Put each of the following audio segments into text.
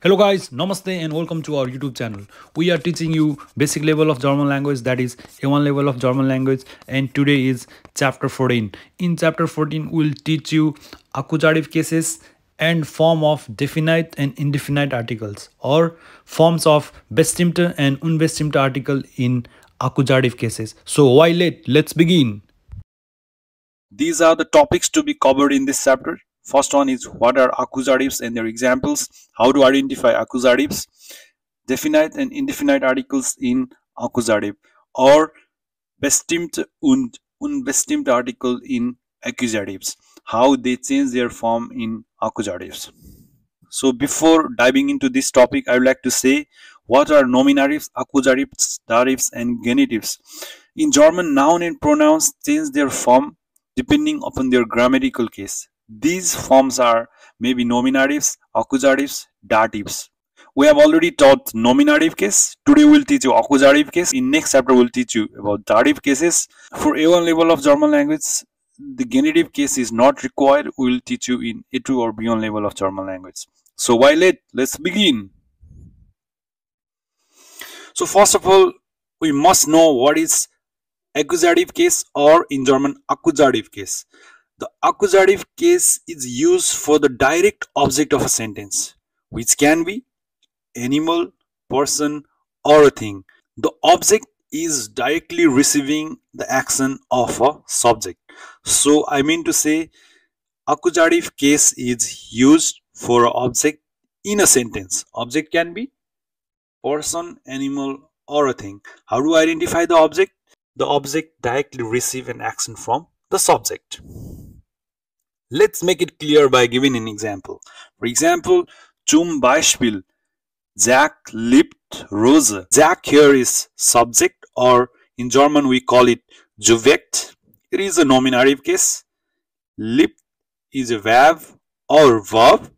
Hello guys, namaste and welcome to our YouTube channel. We are teaching you basic level of German language, that is A1 level of German language, and today is chapter 14. In chapter 14 we'll teach you accusative cases and form of definite and indefinite articles, or forms of bestimmte and unbestimmte article in accusative cases. So why late? Let's begin. These are the topics to be covered in this chapter. First one is what are accusatives and their examples, how to identify accusatives, definite and indefinite articles in accusative, or bestimmte und unbestimmte article in accusatives, how they change their form in accusatives. So before diving into this topic, I would like to say what are nominatives, accusatives, datives, and genitives. In German, noun and pronouns change their form depending upon their grammatical case. These forms are maybe nominatives, accusatives, datives. We have already taught nominative case. Today we'll teach you accusative case. In next chapter we'll teach you about dative cases. For A1 level of German language, the genitive case is not required. We'll teach you in A2 or B1 level of German language. So why late? Let's begin. So first of all, we must know what is accusative case, or in German accusative case. The accusative case is used for the direct object of a sentence, which can be animal, person, or a thing. The object is directly receiving the action of a subject. So I mean to say, accusative case is used for an object in a sentence. Object can be person, animal, or a thing. How do I identify the object? The object directly receives an action from the subject. Let's make it clear by giving an example. For example, zum Beispiel, Jack liebt Rose. Jack here is subject, or in German we call it Subjekt. It is a nominative case. Liebt is a verb or verb.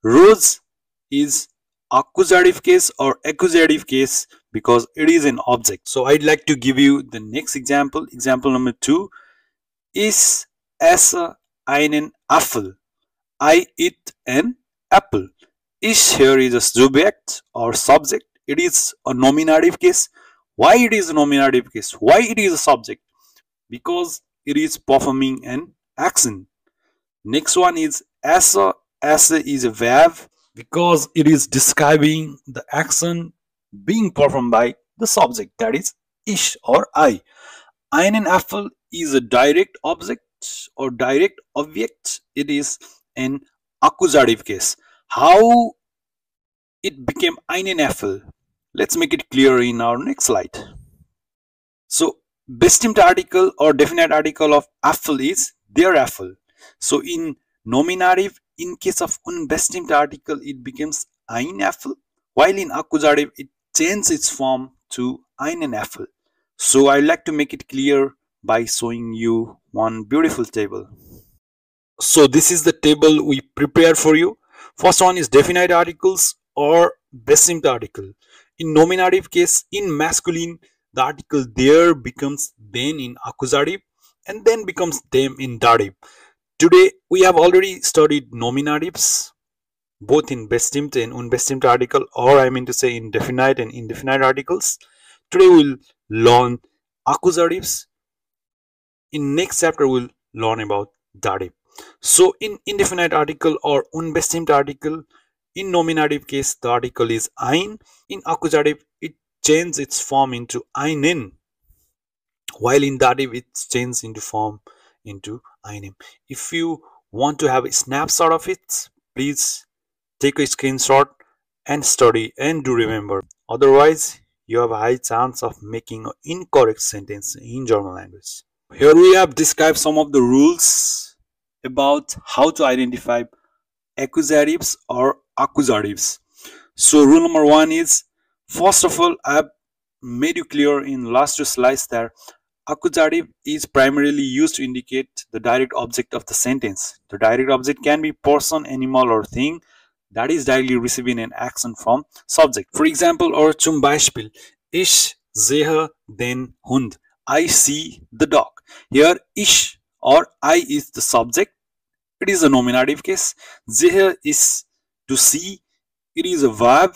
Rose is accusative case or accusative case because it is an object. So I'd like to give you the next example. Example number 2. Ich esse einen Apfel. I eat an apple. Ich here is a subject or subject. It is a nominative case. Why it is a nominative case? Why it is a subject? Because it is performing an action. Next one is esse. Esse is a verb because it is describing the action being performed by the subject, that is ich or I. Einen Apfel is a direct object or direct object. It is an accusative case. How it became einen Apfel? Let's make it clear in our next slide. So bestimmte article or definite article of Apfel is der Apfel. So in nominative, in case of unbestimmte article, it becomes ein Apfel, while in accusative it changes its form to einen Apfel. So I'd like to make it clear by showing you one beautiful table. So this is the table we prepared for you. First one is definite articles or bestimmte article. In nominative case, in masculine, the article there becomes den in accusative and then becomes them in dative. Today we have already studied nominatives, both in bestimmte and unbestimmte article, or I mean to say in definite and indefinite articles. Today we'll learn accusatives. In next chapter we'll learn about dative. So in indefinite article or unbestimmte article, in nominative case the article is ein. In accusative it changes its form into einen, while in dative it changes into form into einem. If you want to have a snapshot of it, please take a screenshot and study, and do remember. Otherwise, you have a high chance of making an incorrect sentence in German language. Here we have described some of the rules about how to identify accusatives or accusatives. So rule number 1 is, first of all, I have made you clear in last two slides that accusative is primarily used to indicate the direct object of the sentence. The direct object can be person, animal, or thing that is directly receiving an action from subject. For example, or zum Beispiel, ich sehe den Hund. I see the dog. Here, ich or I is the subject. It is a nominative case. Sehe is to see, it is a verb.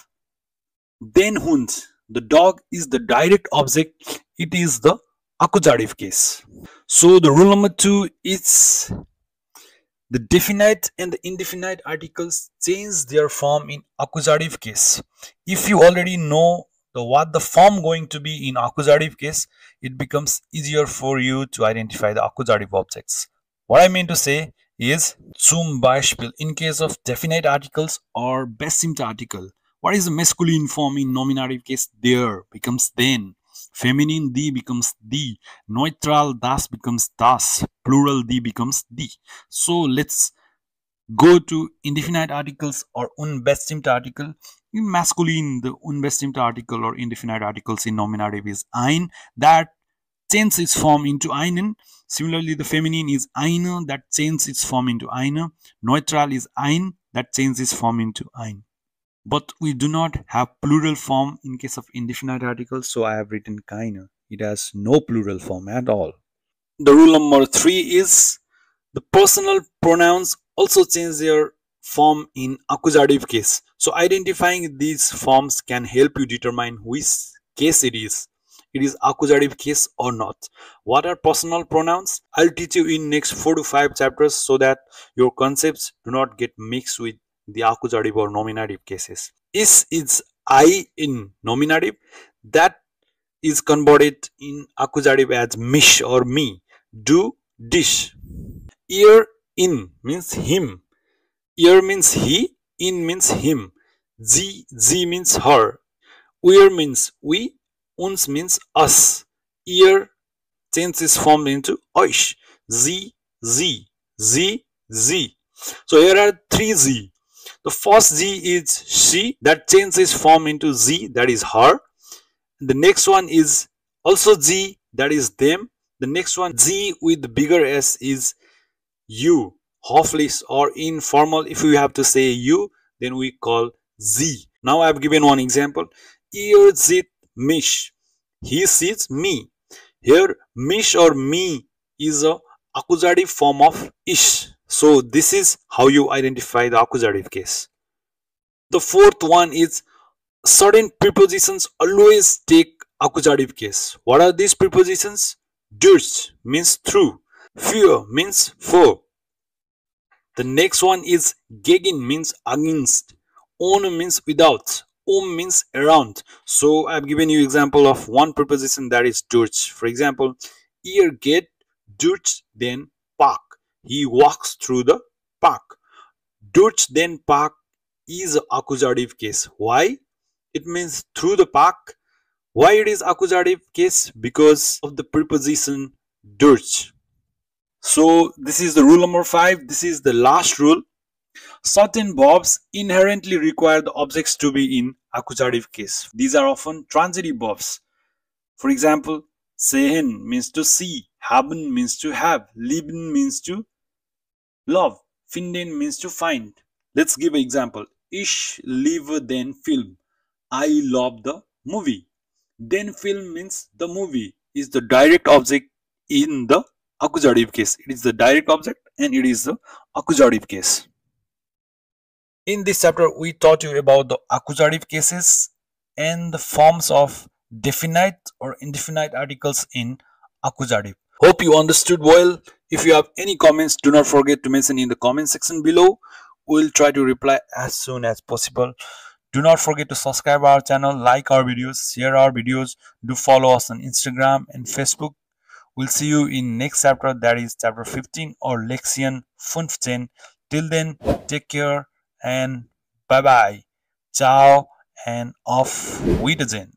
Den Hund, the dog, is the direct object. It is the accusative case. So the rule number 2 is the definite and the indefinite articles change their form in accusative case. If you already know what the form going to be in accusative case, it becomes easier for you to identify the accusative objects. What I mean to say is zum Beispiel in case of definite articles or bestimmte Artikel. What is the masculine form in nominative case? Der becomes den. Feminine die becomes die. Neutral das becomes das. Plural die becomes die. So let's go to indefinite articles or unbestimmte Artikel. In masculine, the unbestimmte Artikel or indefinite articles in nominative is ein, that changes its form into einen. Similarly, the feminine is eine, that changes its form into eine. Neutral is ein, that changes its form into ein. But we do not have plural form in case of indefinite articles, so I have written keine. It has no plural form at all. The rule number 3 is the personal pronouns also change their form in accusative case. So identifying these forms can help you determine which case it is. It is accusative case or not. What are personal pronouns? I'll teach you in next 4 to 5 chapters so that your concepts do not get mixed with the accusative or nominative cases. Is I in nominative, that is converted in accusative as mich or me. Do, dish. Ear in means him. Ear means he, in means him. Z means her. Wir means we, uns means us. Ear changes form into euch. Z. So here are 3 Z. The first Z is she, that changes form into Z, that is her. The next one is also Z, that is them. The next one, Z with bigger S, is you. Hofflich or informal, if we have to say you, then we call Z. Now I have given one example. Ihr seht mich. He sees me. Here, mich or me is a accusative form of ich. So this is how you identify the accusative case. The fourth one is certain prepositions always take accusative case. What are these prepositions? Durch means through. Für means for. The next one is gegen means against. Ohne means without. Means around. So I've given you example of one preposition, that is durch. For example, ihr geht durch den Park. He walks through the park. Durch den Park is an accusative case. Why? It means through the park. Why it is accusative case? Because of the preposition durch. So this is the rule number 5. This is the last rule. Certain verbs inherently require the objects to be in accusative case. These are often transitive verbs. For example, sehen means to see, haben means to have, lieben means to love, finden means to find. Let's give an example. Ich liebe den Film. I love the movie. Den Film means the movie is the direct object in the accusative case. It is the direct object and it is the accusative case. In this chapter, we taught you about the accusative cases and the forms of definite or indefinite articles in accusative. Hope you understood well. If you have any comments, do not forget to mention in the comment section below. We'll try to reply as soon as possible. Do not forget to subscribe our channel, like our videos, share our videos. Do follow us on Instagram and Facebook. We'll see you in next chapter, that is chapter 15 or Lektion 15. Till then, take care and bye bye. Ciao and auf Wiedersehen.